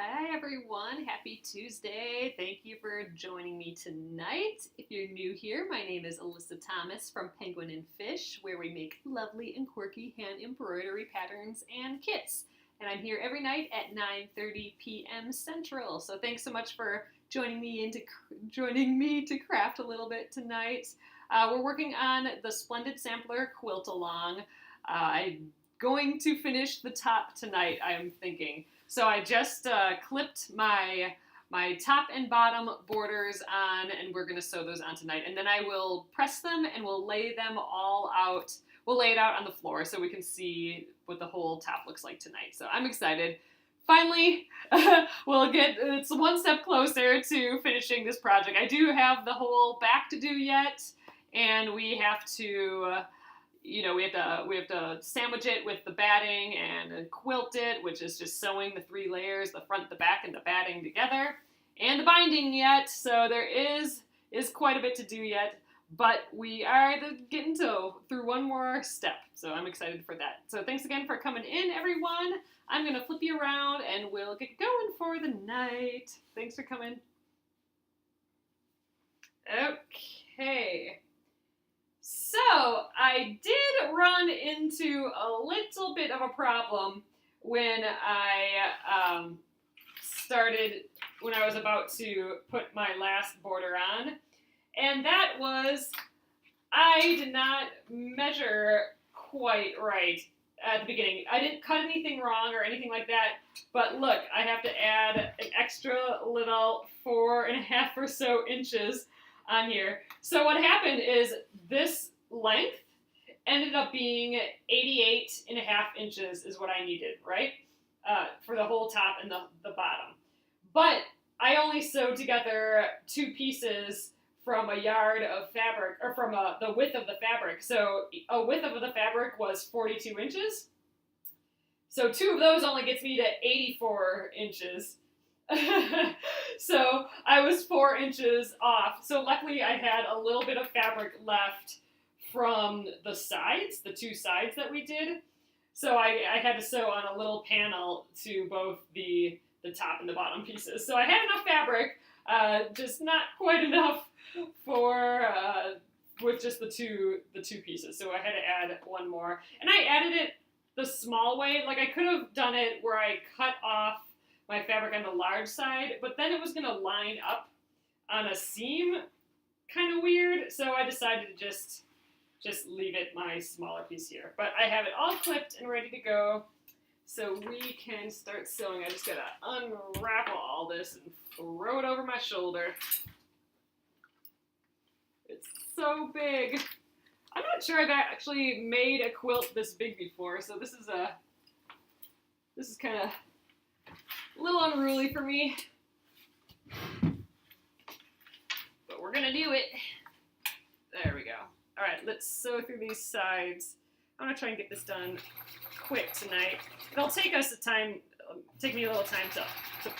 Hi everyone, happy Tuesday. Thank you for joining me tonight. If you're new here, my name is Alyssa Thomas from Penguin and Fish, where we make lovely and quirky hand embroidery patterns and kits. And I'm here every night at 9:30 p.m. Central. So thanks so much for joining me to craft a little bit tonight. We're working on the Splendid Sampler quilt along. I'm going to finish the top tonight, I am thinking. So I just clipped my top and bottom borders on, and we're going to sew those on tonight. And then I will press them and we'll lay them all out. We'll lay it out on the floor so we can see what the whole top looks like tonight. So I'm excited. Finally, it's one step closer to finishing this project. I do have the whole back to do yet, and we have to... we have to sandwich it with the batting and quilt it, which is just sewing the three layers, the front, the back, and the batting together, and the binding yet. So there is quite a bit to do yet, but we are getting through one more step. So I'm excited for that. So thanks again for coming in, everyone. I'm gonna flip you around and we'll get going for the night. Thanks for coming. Okay. So, I did run into a little bit of a problem when I when I was about to put my last border on, and that was I did not measure quite right at the beginning. I didn't cut anything wrong or anything like that, but look, I have to add an extra little 4.5 or so inches on here. So what happened is this length ended up being 88.5 inches is what I needed, right? For the whole top and the bottom. But I only sewed together two pieces from a yard of fabric, or from the width of the fabric. So a width of the fabric was 42 inches. So two of those only gets me to 84 inches. So I was 4 inches off. So luckily I had a little bit of fabric left from the sides, the two sides that we did. So I had to sew on a little panel to both the top and the bottom pieces. So I had enough fabric, just not quite enough for with just the two pieces. So I had to add one more. And I added it the small way. Like I could have done it where I cut off my fabric on the large side, but then it was going to line up on a seam, kind of weird. So I decided to just leave it my smaller piece here. But I have it all clipped and ready to go, so we can start sewing. I just gotta unravel all this and throw it over my shoulder. It's so big. I'm not sure I've actually made a quilt this big before, so this is kind of a little unruly for me. But we're gonna do it. There we go. All right, let's sew through these sides. I'm gonna try and get this done quick tonight. It'll take us take me a little time to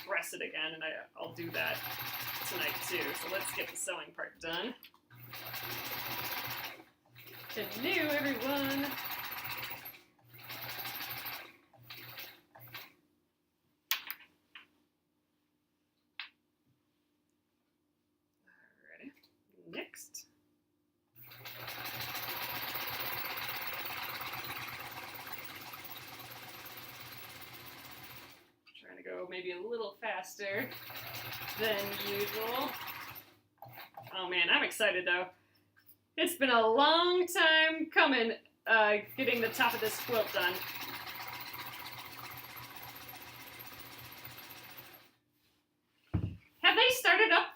press it again, and I'll do that tonight too. So let's get the sewing part done. Canoe, everyone. Alrighty, next. Go maybe a little faster than usual. Oh man, I'm excited though. It's been a long time coming, getting the top of this quilt done. Have they started up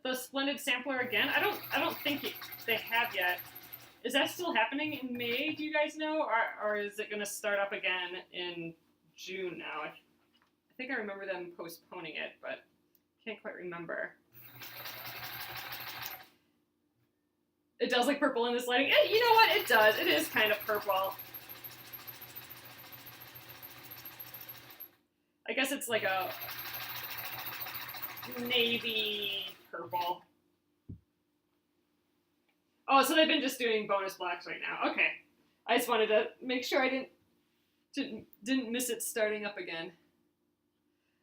the Splendid Sampler again? I don't think they have yet. Is that still happening in May? Do you guys know, or is it going to start up again in June now? I think I remember them postponing it, but can't quite remember. It does look purple in this lighting. You know what? It does. It is kind of purple. I guess it's like a navy purple. Oh, so they've been just doing bonus blocks right now. Okay. I just wanted to make sure I didn't miss it starting up again.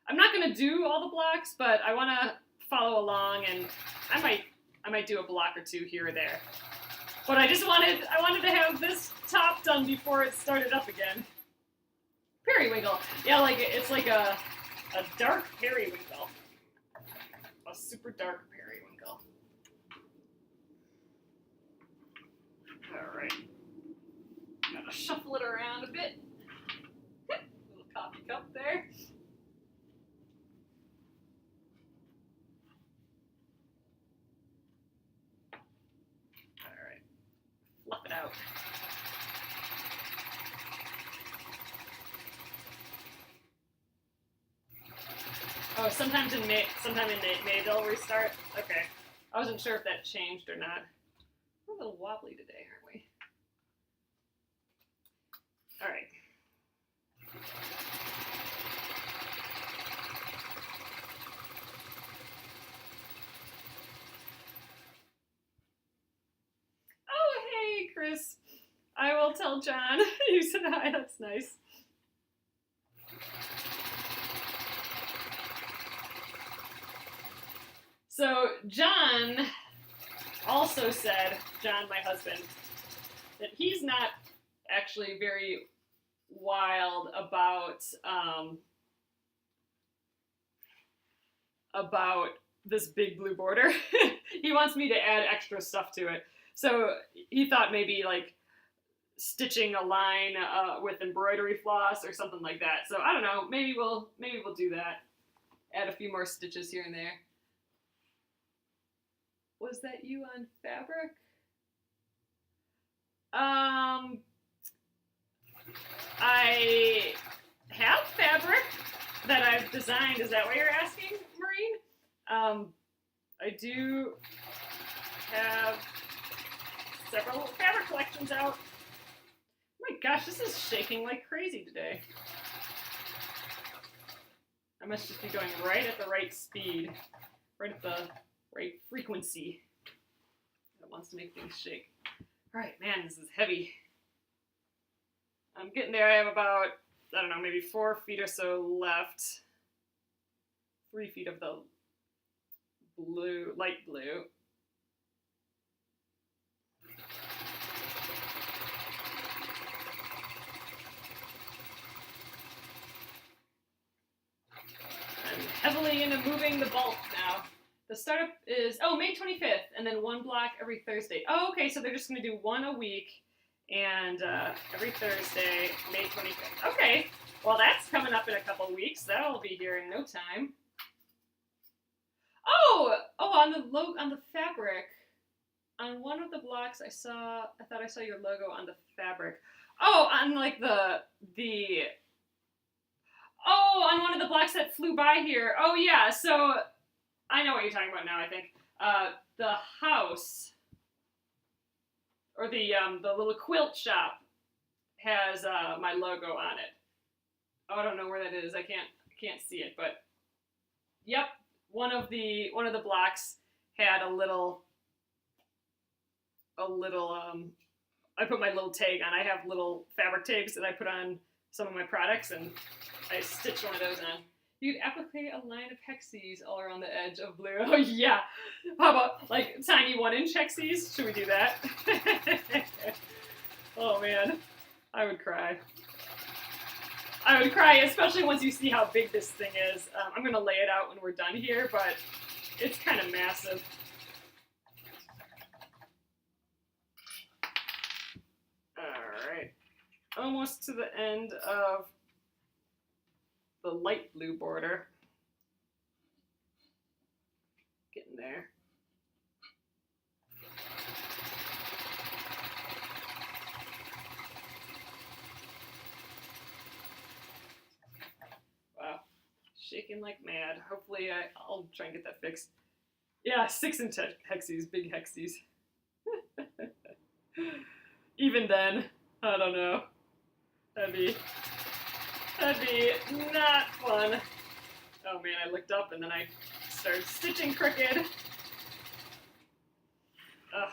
I'm not gonna do all the blocks, but I want to follow along, and I might do a block or two here or there. But I wanted to have this top done before it started up again. Periwinkle, yeah, like it's like a dark periwinkle, a super dark periwinkle. All right, gotta shuffle it around a bit. Little coffee cup there. Fluff it out. Oh, sometime in May they'll restart? Okay. I wasn't sure if that changed or not. We're a little wobbly today, aren't we? All right. Oh, hey, Chris. I will tell John. You said hi, that's nice. So John also said, John, my husband, that he's not actually very wild about this big blue border. He wants me to add extra stuff to it. So he thought maybe like stitching a line with embroidery floss or something like that. So I don't know. Maybe we'll do that. Add a few more stitches here and there. Was that you on fabric? I have fabric that I've designed. Is that what you're asking, Maureen? I do have several fabric collections out. Oh my gosh, this is shaking like crazy today. I must just be going right at the right speed, right at the right frequency that wants to make things shake. All right, man, this is heavy. I'm getting there. I have about, I don't know, maybe 4 feet or so left. 3 feet of the blue, light blue. I'm heavily into moving the bulk now. The startup is, May 25th, and then 1 block every Thursday. Oh, okay, so they're just going to do 1 a week, and every Thursday, May 25th. Okay, well, that's coming up in a couple weeks. That'll be here in no time. On the fabric, on one of the blocks I thought I saw your logo on the fabric. Oh, on like on one of the blocks that flew by here. Oh yeah, so I know what you're talking about now, I think. The house, or the little quilt shop has my logo on it. Oh, I don't know where that is. I can't see it, but yep, one of the blocks had a little I put my little tag on. I have little fabric tags that I put on some of my products, and I stitched one of those on. You'd applique a line of hexes all around the edge of blue. Oh yeah. How about like tiny 1-inch hexes? Should we do that? Oh man, I would cry. I would cry, especially once you see how big this thing is. I'm gonna lay it out when we're done here, but it's kind of massive. All right, almost to the end of the light blue border. Getting there. Wow, shaking like mad. Hopefully I'll try and get that fixed. Yeah, 6-inch hexes, big hexes. Even then, I don't know. That'd be not fun. Oh man, I looked up and then I started stitching crooked. Ugh,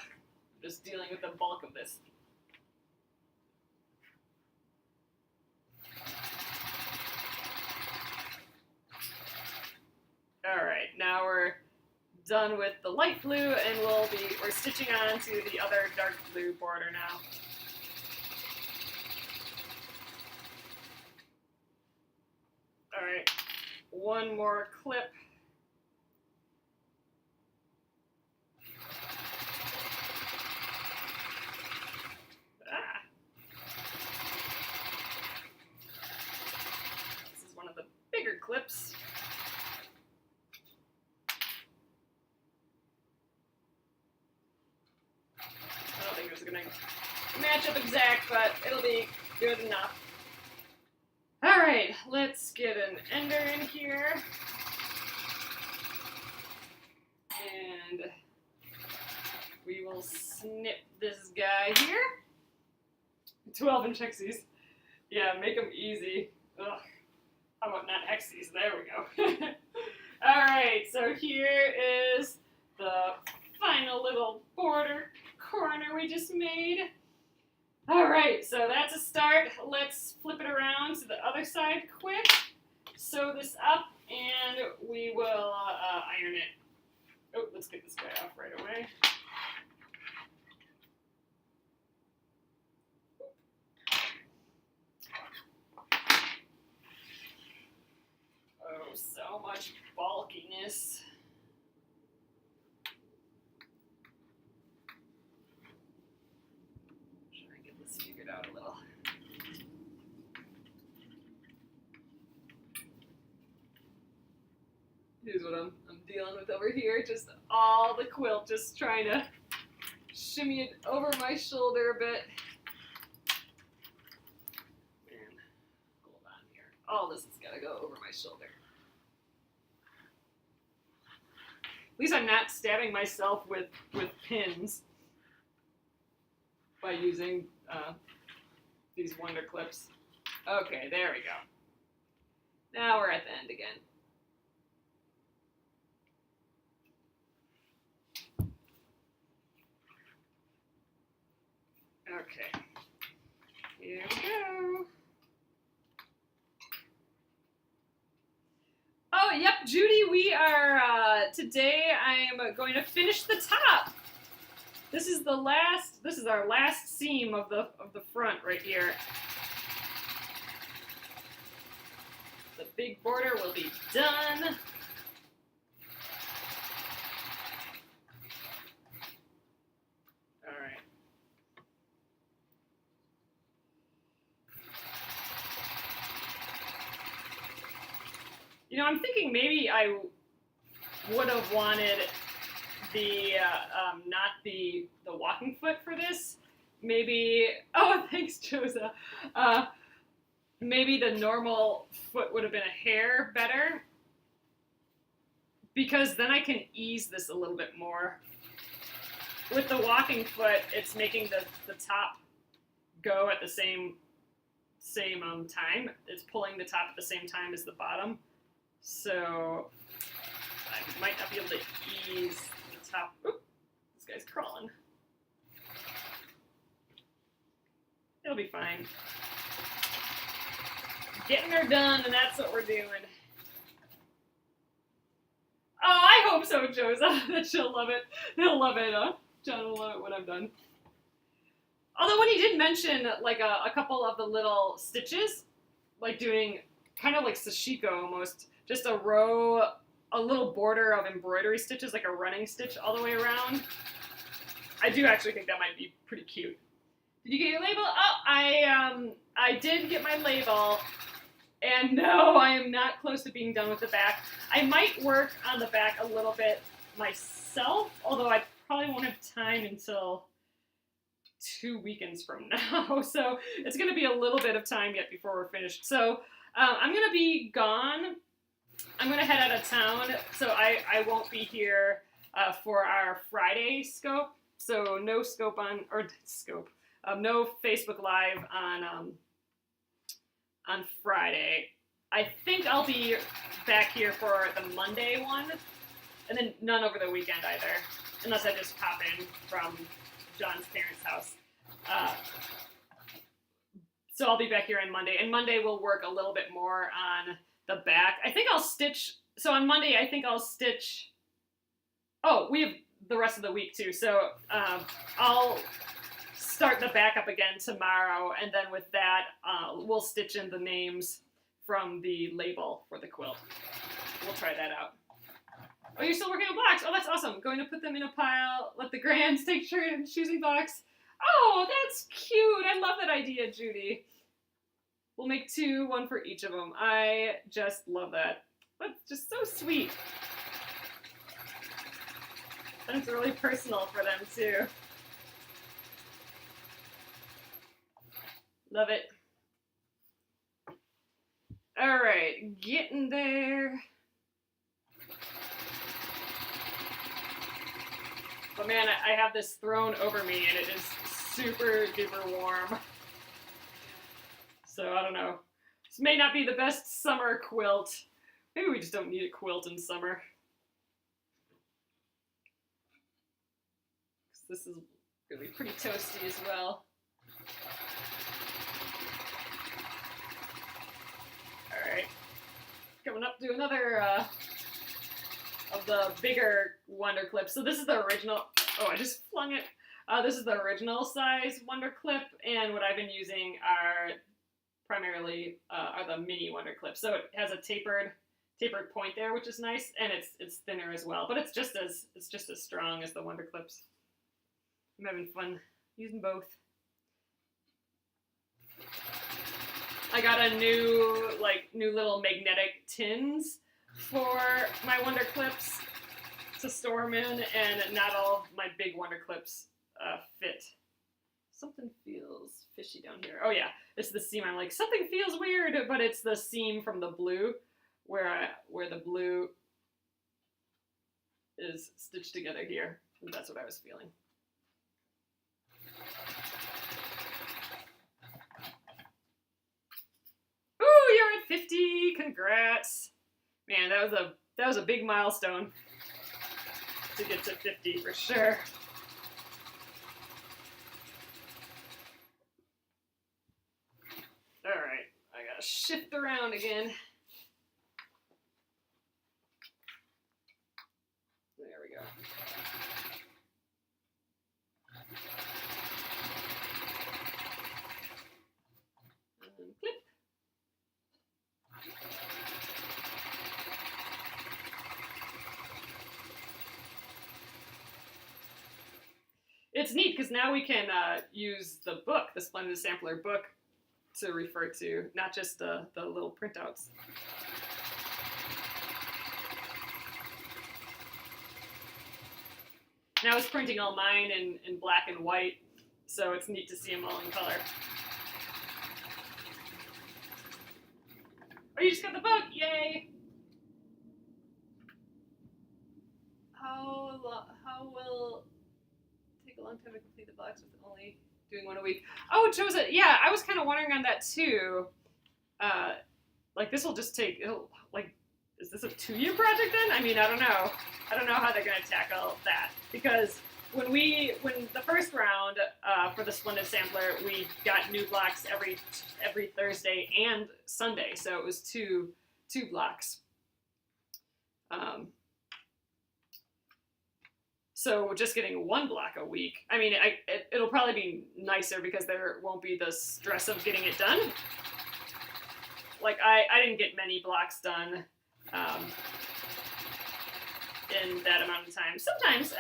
just dealing with the bulk of this. done with the light blue, and we're stitching on to the other dark blue border now. All right, one more clip. This is one of the bigger clips. I don't think it's gonna match up exact, but it'll be good enough. All right, let's get an ender in here. And we will snip this guy here. 12-inch hexies. Yeah, make them easy. Ugh. How about not hexies? There we go. All right, so here is the final little border corner we just made. All right, so that's a start. Let's flip it around to the other side quick. Sew this up, and we will iron it. Oh, let's get this guy off right away. Oh, so much bulkiness. Try and get this figured out a little. Here's what I'm dealing with over here. Just all the quilt, just trying to shimmy it over my shoulder a bit. And hold on here. All this has got to go over my shoulder. At least I'm not stabbing myself with pins by using these wonder clips. Okay, there we go. Now we're at the end again. Okay, here we go. Oh, yep, Judy, we are, today I am going to finish the top. This is our last seam of the front right here. The big border will be done. All right. You know, I'm thinking maybe I would have wanted the not the walking foot for this. Maybe, oh, thanks, Josa. Maybe the normal foot would have been a hair better, because then I can ease this a little bit more. With the walking foot, it's making the top go at the same time. It's pulling the top at the same time as the bottom. So I might not be able to ease the top. Oop, this guy's crawling. It'll be fine. Getting her done, and that's what we're doing. Oh, I hope so, Josa, that she'll love it. He'll love it, John will love it when I'm done. Although when he did mention like a couple of the little stitches, like doing kind of like sashiko almost, just a row, a little border of embroidery stitches, like a running stitch all the way around. I do actually think that might be pretty cute. Did you get your label? Oh, I did get my label, and no, I am not close to being done with the back. I might work on the back a little bit myself, although I probably won't have time until 2 weekends from now, so it's going to be a little bit of time yet before we're finished. So I'm going to be gone. I'm going to head out of town, so I won't be here for our Friday scope. So no scope on, or scope, no Facebook Live on Friday. I think I'll be back here for the Monday one, and then none over the weekend either, unless I just pop in from John's parents' house. So I'll be back here on Monday, and Monday we'll work a little bit more on the back. I think I'll stitch, so on Monday I think I'll stitch Oh, we have the rest of the week too, so I'll start the back up again tomorrow, and then with that, we'll stitch in the names from the label for the quilt. We'll try that out. Oh, you're still working on blocks. Oh, that's awesome. Going to put them in a pile, let the grands take turn choosing blocks. Oh, that's cute. I love that idea, Judy. We'll make two, one for each of them. I just love that. That's just so sweet. And it's really personal for them, too. Love it. All right, getting there. But man, I have this thrown over me and it is super duper warm. So I don't know. This may not be the best summer quilt. Maybe we just don't need a quilt in summer. This is gonna be pretty toasty as well. All right, coming up to another of the bigger Wonder Clips. So this is the original. Oh, I just flung it. This is the original size Wonder Clip, and what I've been using are primarily are the mini Wonder Clips. So it has a tapered point there, which is nice, and it's thinner as well. But it's just as strong as the Wonder Clips. I'm having fun using both. I got a new little magnetic tins for my Wonder Clips to store them in, and not all of my big Wonder Clips fit. Something feels fishy down here. Oh yeah, it's the seam. I'm like, something feels weird, but it's the seam from the blue where the blue is stitched together here. And that's what I was feeling. Ooh, you're at 50. Congrats. Man, that was a big milestone to get to 50 for sure. All right, I gotta shift around again. There we go. And clip. It's neat because now we can use the book, the Splendid Sampler book, to refer to, not just the little printouts. Now I was printing all mine in black and white, so it's neat to see them all in color. Oh, you just got the book! Yay! How will take a long time to complete the blocks with only doing one a week? Oh, it shows it. Yeah, I was kind of wondering on that too. Like this will just take. Is this a 2-year project then? I mean, I don't know. I don't know how they're gonna tackle that because when the first round for the Splendid Sampler, we got new blocks every Thursday and Sunday, so it was two blocks. So just getting one block a week, I mean, it'll probably be nicer because there won't be the stress of getting it done. Like, I didn't get many blocks done in that amount of time. Sometimes,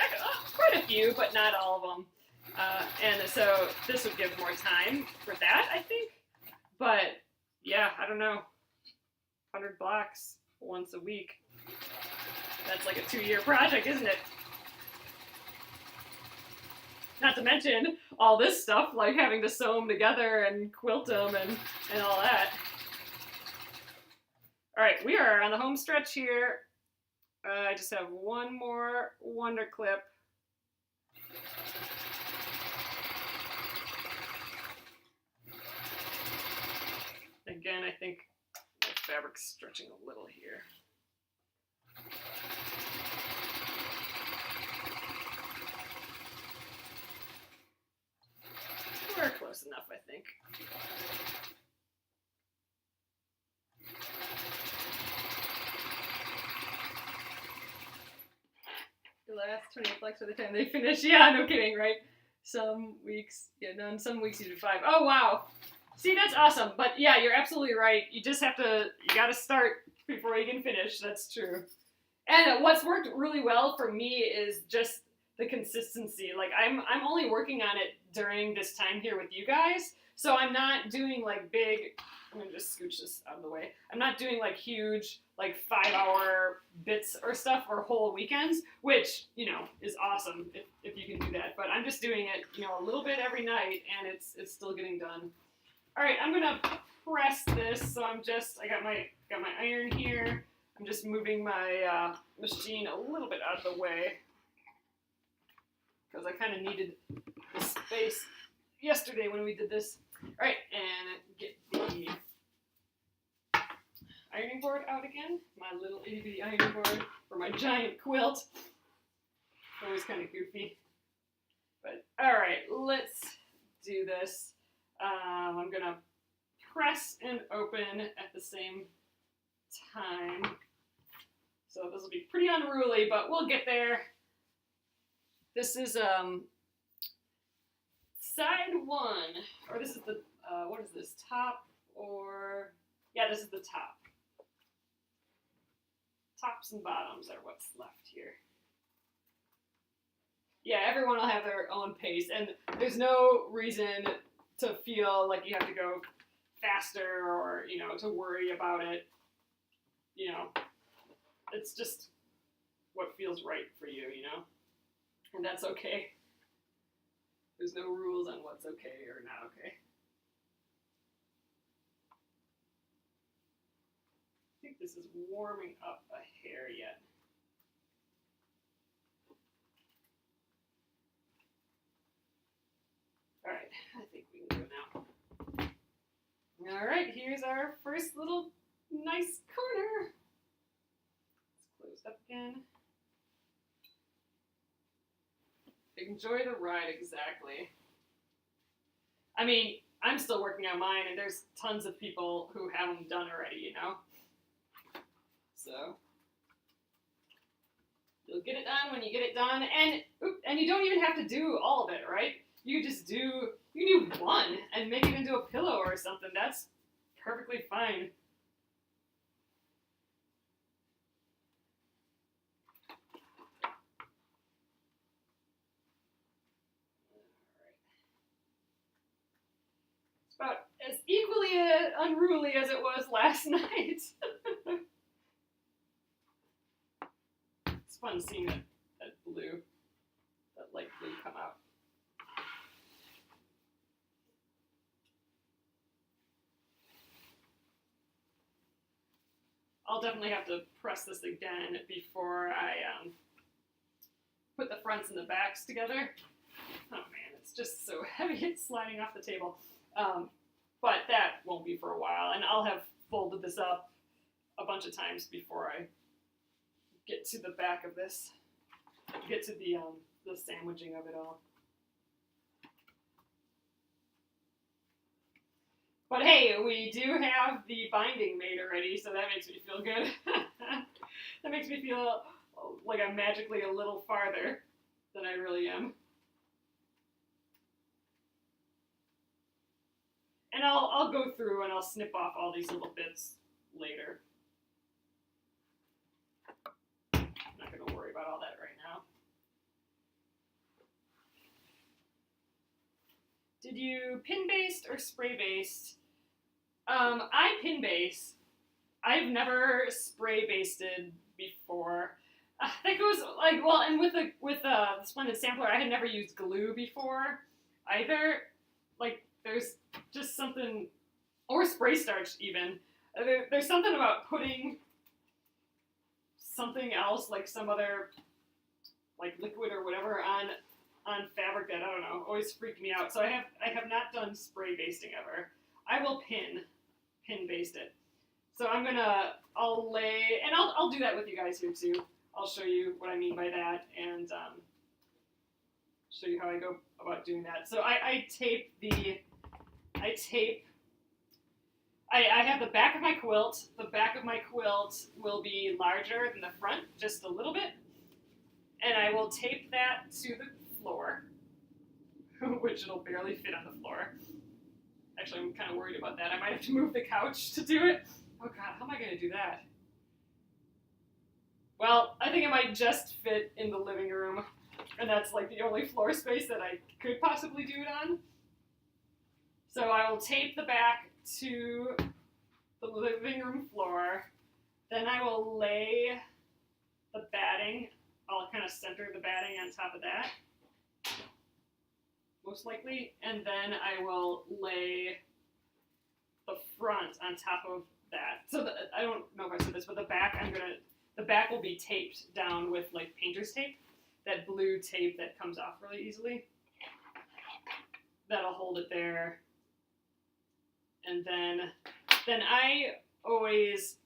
quite a few, but not all of them. And so this would give more time for that, I think. But, yeah, I don't know. 100 blocks once a week. That's like a 2-year project, isn't it? Not to mention all this stuff, like having to sew them together and quilt them and all that. All right, we are on the home stretch here. I just have one more Wonder Clip. Again, I think my fabric's stretching a little here. We're close enough, I think. last 28 flags by the time they finish. Yeah, no kidding, right? Some weeks get done, some weeks you do 5. Oh, wow. See, that's awesome. But yeah, you're absolutely right. You just have to, you got to start before you can finish. That's true. And what's worked really well for me is just the consistency. Like I'm only working on it during this time here with you guys. So I'm not doing like big, I'm gonna just scooch this out of the way. I'm not doing like huge, like 5-hour bits or stuff or whole weekends, which, you know, is awesome if you can do that. But I'm just doing it, you know, a little bit every night and it's still getting done. All right, I'm gonna press this. So I got my iron here. I'm just moving my machine a little bit out of the way because I kind of needed the space yesterday when we did this. All right, and get the ironing board out again. My little itty bitty ironing board for my giant quilt. Always kind of goofy. But all right, let's do this. I'm gonna press and open at the same time. So this will be pretty unruly, but we'll get there. This is side 1, or this is the, what is this, top or, yeah, this is the top. Tops and bottoms are what's left here. Yeah, everyone will have their own pace, and there's no reason to feel like you have to go faster or, you know, to worry about it. You know, it's just what feels right for you, you know? And that's okay. There's no rules on what's okay or not okay. I think this is warming up a hair yet. All right, I think we can go now. All right, here's our first little nice corner. It's closed up again. Enjoy the ride, exactly. I mean, I'm still working on mine, and there's tons of people who have them done already, you know? So, you'll get it done when you get it done, and you don't even have to do all of it, right? You just do, you do one, and make it into a pillow or something. That's perfectly fine. About as equally unruly as it was last night. It's fun seeing that light blue come out. I'll definitely have to press this again before I put the fronts and the backs together. Oh man, it's just so heavy, it's sliding off the table. But that won't be for a while, and I'll have folded this up a bunch of times before I get to the back of this, get to the sandwiching of it all. But hey, we do have the binding made already, so that makes me feel good. That makes me feel like I'm magically a little farther than I really am. And I'll go through and I'll snip off all these little bits later. I'm not going to worry about all that right now. Did you pin based or spray based? I pin base. I've never spray basted before. I think it was like, well, and with the Splendid Sampler, I had never used glue before either. Like, there's just something, or spray starch even. There's something about putting something else, like some other, like liquid or whatever, on fabric that, I don't know, always freaked me out. So I have not done spray basting ever. I will pin baste it. So I'll lay, and I'll do that with you guys here too. I'll show you what I mean by that, and show you how I go about doing that. So I have the back of my quilt. The back of my quilt will be larger than the front, just a little bit. And I will tape that to the floor, which it'll barely fit on the floor. Actually, I'm kind of worried about that. I might have to move the couch to do it. Oh God, how am I going to do that? Well, I think it might just fit in the living room, and that's like the only floor space that I could possibly do it on. So I will tape the back to the living room floor. Then I will lay the batting. I'll kind of center the batting on top of that, most likely. And then I will lay the front on top of that. So I don't know if I said this, but the back will be taped down with like painter's tape, that blue tape that comes off really easily. That'll hold it there. And then I always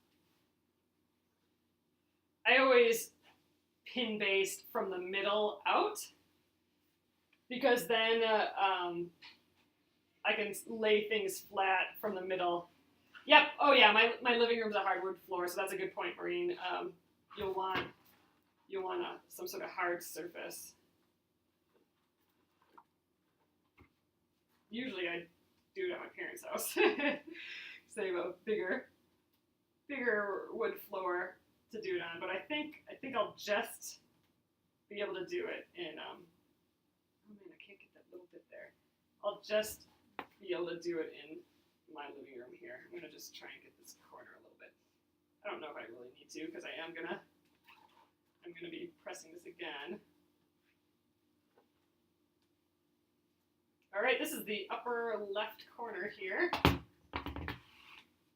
pin baste from the middle out, because then I can lay things flat from the middle. Yep. Oh yeah, my living room's a hardwood floor, so that's a good point, Maureen. You'll want some sort of hard surface. Usually I do it at my parents' house, because they have a bigger wood floor to do it on. But I think I'll just be able to do it in. Oh man, I can't get that little bit there. I'll just be able to do it in my living room here. I'm gonna just try and get this corner a little bit. I don't know if I really need to, because I'm gonna be pressing this again. All right, this is the upper left corner here.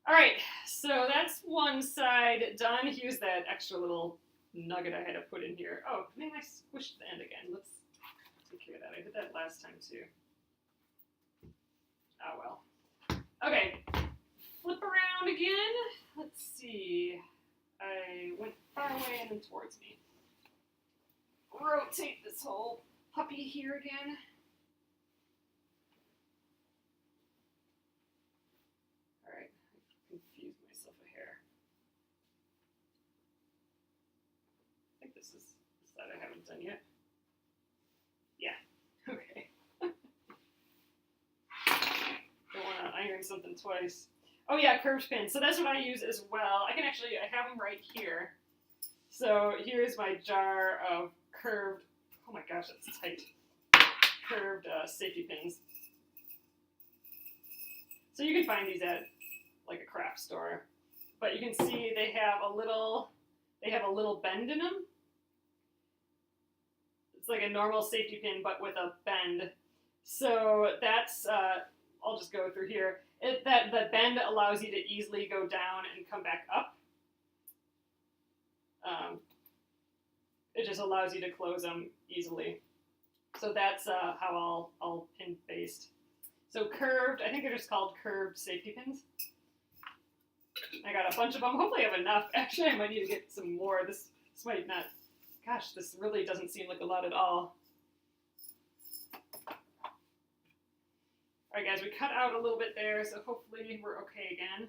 All right, so that's one side done. Here's that extra little nugget I had to put in here. Oh, man, I squished the end again. Let's take care of that. I did that last time too. Oh well. Okay, flip around again. Let's see. I went far away and then towards me. Rotate this whole puppy here again. All right, I confused myself a hair. I think this is the side I haven't done yet. Yeah, okay. Don't want to iron something twice. Oh yeah, curved pins. So that's what I use as well. I have them right here. So here's my jar of curved, oh my gosh, that's tight, curved safety pins. So you can find these at like a craft store, but you can see they have a little bend in them. It's like a normal safety pin, but with a bend. So that's, I'll just go through here. The bend allows you to easily go down and come back up. It just allows you to close them easily. So that's how I'll pin baste. So curved, I think they're just called curved safety pins. I got a bunch of them. Hopefully I have enough. Actually, I might need to get some more. This might not, gosh, this really doesn't seem like a lot at all. All right, guys, we cut out a little bit there, so hopefully we're okay again.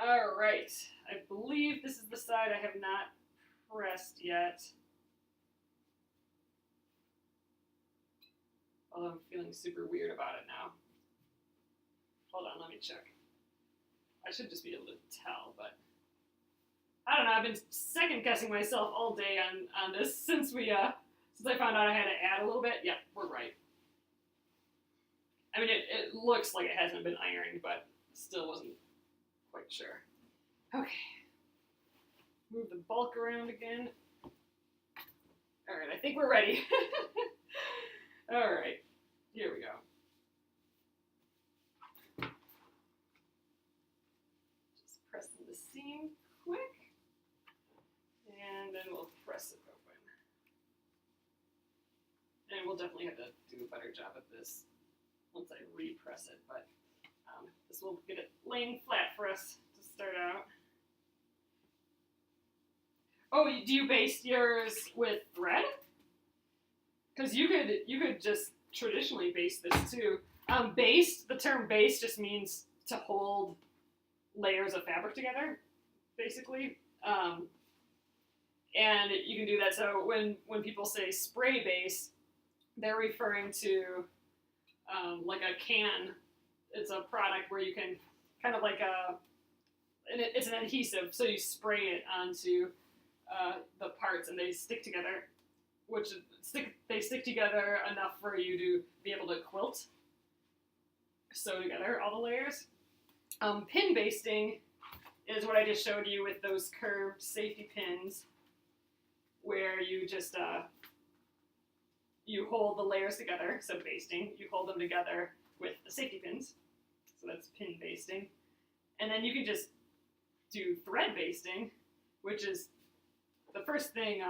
All right, I believe this is the side I have not pressed yet. Although I'm feeling super weird about it now. Hold on, let me check. I should just be able to tell, but I don't know. I've been second guessing myself all day on this since I found out I had to add a little bit. Yep, we're right. I mean, it looks like it hasn't been ironed, but still wasn't quite sure. Okay. Move the bulk around again. All right, I think we're ready. All right, here we go. Just pressing the seam quick, and then we'll press it open. And we'll definitely have to do a better job at this once I repress it, but this will get it laying flat for us to start out. Oh, do you baste yours with thread? Because you could just traditionally baste this too. Baste, the term baste just means to hold layers of fabric together, basically. And you can do that. So when people say spray base, they're referring to like a can. It's a product where you can kind of like it's an adhesive, so you spray it onto the parts and they stick together, they stick together enough for you to be able to quilt, sew together all the layers. Pin basting is what I just showed you with those curved safety pins, where you just you hold the layers together. So basting, you hold them together with the safety pins. So that's pin basting. And then you can just do thread basting, which is the first thing,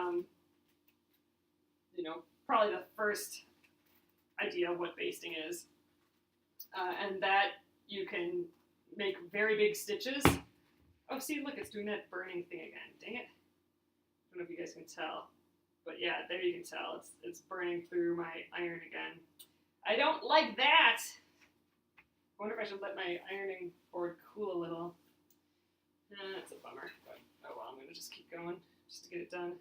probably the first idea of what basting is. And that you can make very big stitches. Oh, see, look, it's doing that burning thing again. Dang it. I don't know if you guys can tell. But yeah, there you can tell. It's burning through my iron again. I don't like that. I wonder if I should let my ironing board cool a little. That's a bummer, but oh well, I'm going to just keep going just to get it done.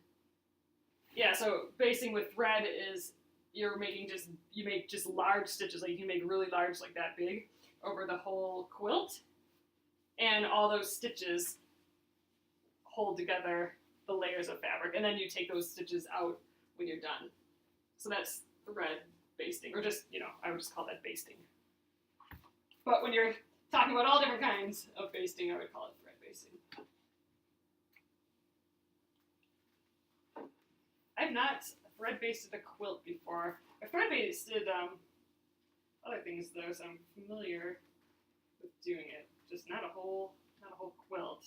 Yeah, so basting with thread is you make just large stitches, like you can make really large, like that big, over the whole quilt. And all those stitches hold together the layers of fabric, and then you take those stitches out when you're done. So that's thread basting, or just, I would just call that basting. But when you're talking about all different kinds of basting, I would call it thread basting. I've not thread basted a quilt before. I've thread basted other things though, so I'm familiar with doing it. Just not a whole quilt.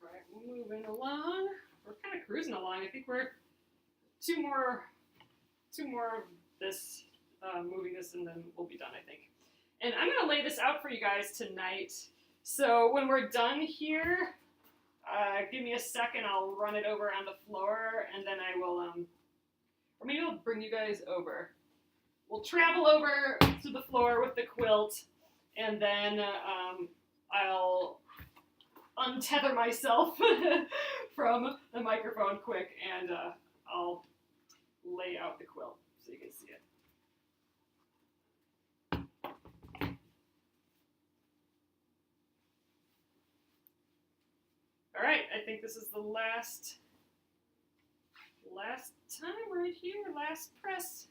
Right, we're moving along. We're kind of cruising along. I think we're two more of this, moving this, and then we'll be done, I think. And I'm going to lay this out for you guys tonight. So when we're done here, give me a second. I'll run it over on the floor, and then I will, or maybe I'll bring you guys over. We'll travel over to the floor with the quilt, and then I'll untether myself from the microphone quick, and I'll lay out the quilt so you can see it. All right, I think this is the last time right here, last press.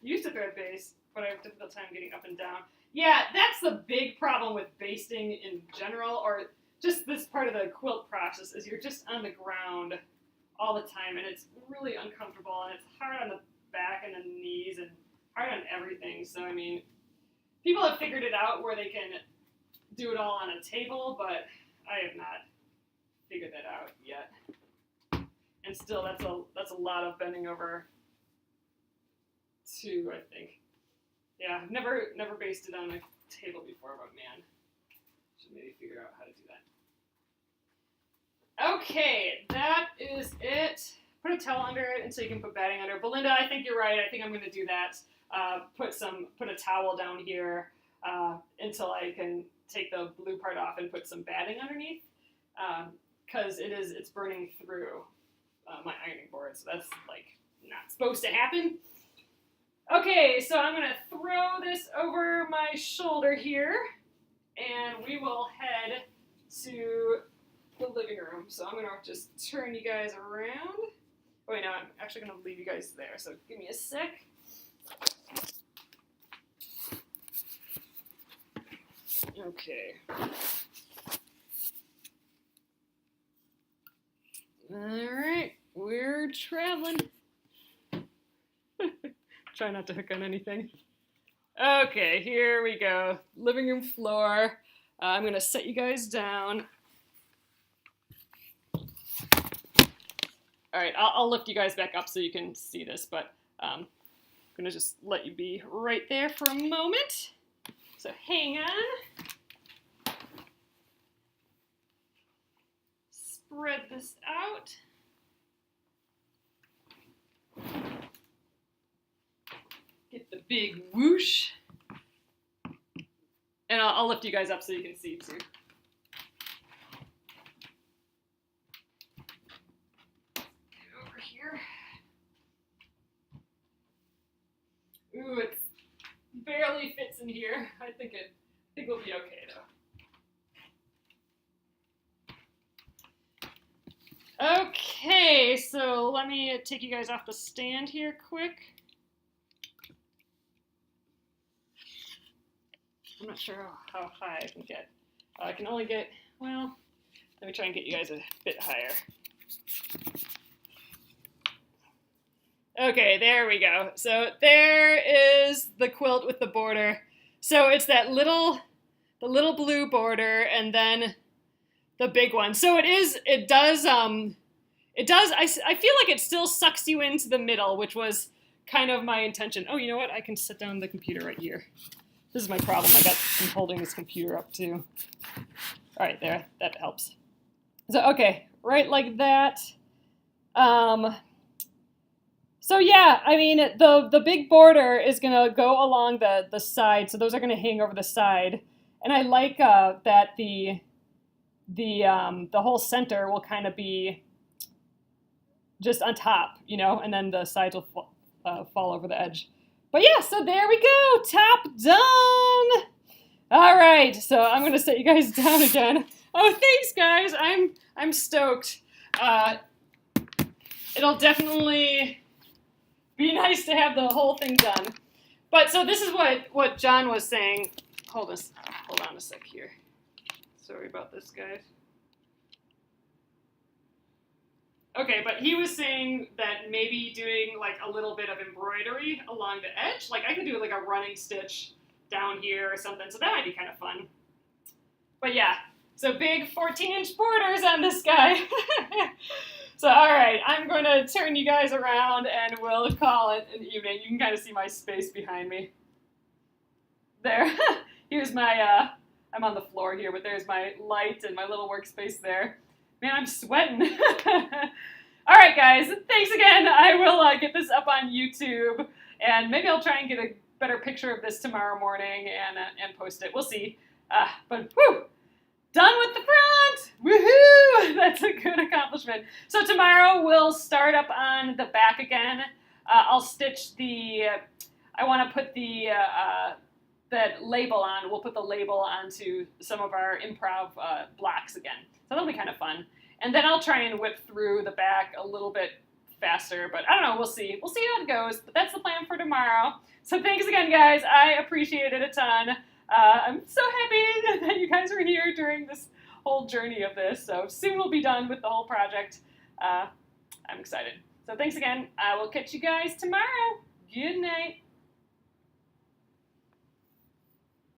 Used to thread base, but I have a difficult time getting up and down. Yeah, that's the big problem with basting in general, or just this part of the quilt process, is you're just on the ground all the time, and it's really uncomfortable, and it's hard on the back and the knees, and hard on everything. So, I mean, people have figured it out where they can do it all on a table, but I have not figured that out yet. And still, that's a lot of bending over too, I think. Yeah, I've never basted on a table before, but man, should maybe figure out how to do that. Okay, that is it. Put a towel under it until you can put batting under. Belinda, I think you're right. I think I'm going to do that. Put a towel down here until I can take the blue part off and put some batting underneath, because it's burning through my ironing board, so that's like not supposed to happen. Okay, so I'm going to throw this over my shoulder here, and we will head to the living room. So I'm going to just turn you guys around. Oh, wait, no, I'm actually going to leave you guys there, so give me a sec. Okay. All right, we're traveling. Try not to hook on anything. Okay, here we go. Living room floor. I'm going to set you guys down. All right, I'll lift you guys back up so you can see this, but I'm going to just let you be right there for a moment. So hang on. Spread this out. Get the big whoosh. And I'll lift you guys up so you can see too. barely fits in here. I think we'll be okay though. Okay, so let me take you guys off the stand here quick. I'm not sure how high I can get. I can only get, well, let me try and get you guys a bit higher. Okay, there we go. So there is the quilt with the border. So it's that the little blue border and then the big one. So I feel like it still sucks you into the middle, which was kind of my intention. Oh, you know what? I can set down the computer right here. This is my problem. I'm holding this computer up too. All right, there, that helps. So, okay, right like that. So yeah, I mean, the big border is gonna go along the side, so those are gonna hang over the side. And I like that the whole center will kind of be just on top, you know, and then the sides will fall over the edge. But yeah, so there we go, top done. All right, so I'm gonna set you guys down again. Oh, thanks, guys. I'm stoked. It'll definitely be nice to have the whole thing done. But so this is what John was saying. Hold on a sec here. Sorry about this, guys. Okay, but he was saying that maybe doing like a little bit of embroidery along the edge. Like I could do like a running stitch down here or something. So that might be kind of fun. But yeah, so big 14-inch borders on this guy. So all right, I'm going to turn you guys around and we'll call it an evening. You can kind of see my space behind me. There. Here's my, I'm on the floor here, but there's my light and my little workspace there. Man, I'm sweating. All right, guys, thanks again. I will get this up on YouTube, and maybe I'll try and get a better picture of this tomorrow morning and post it. We'll see. But whew, done with the front. Woohoo! That's a good accomplishment. So tomorrow we'll start up on the back again. I'll stitch I want to put that label on. We'll put the label onto some of our improv blocks again. So that'll be kind of fun. And then I'll try and whip through the back a little bit faster, but I don't know, we'll see. We'll see how it goes, but that's the plan for tomorrow. So thanks again, guys. I appreciate it a ton. I'm so happy that you guys are here during this whole journey of this. So soon we'll be done with the whole project. I'm excited. So thanks again. I will catch you guys tomorrow. Good night.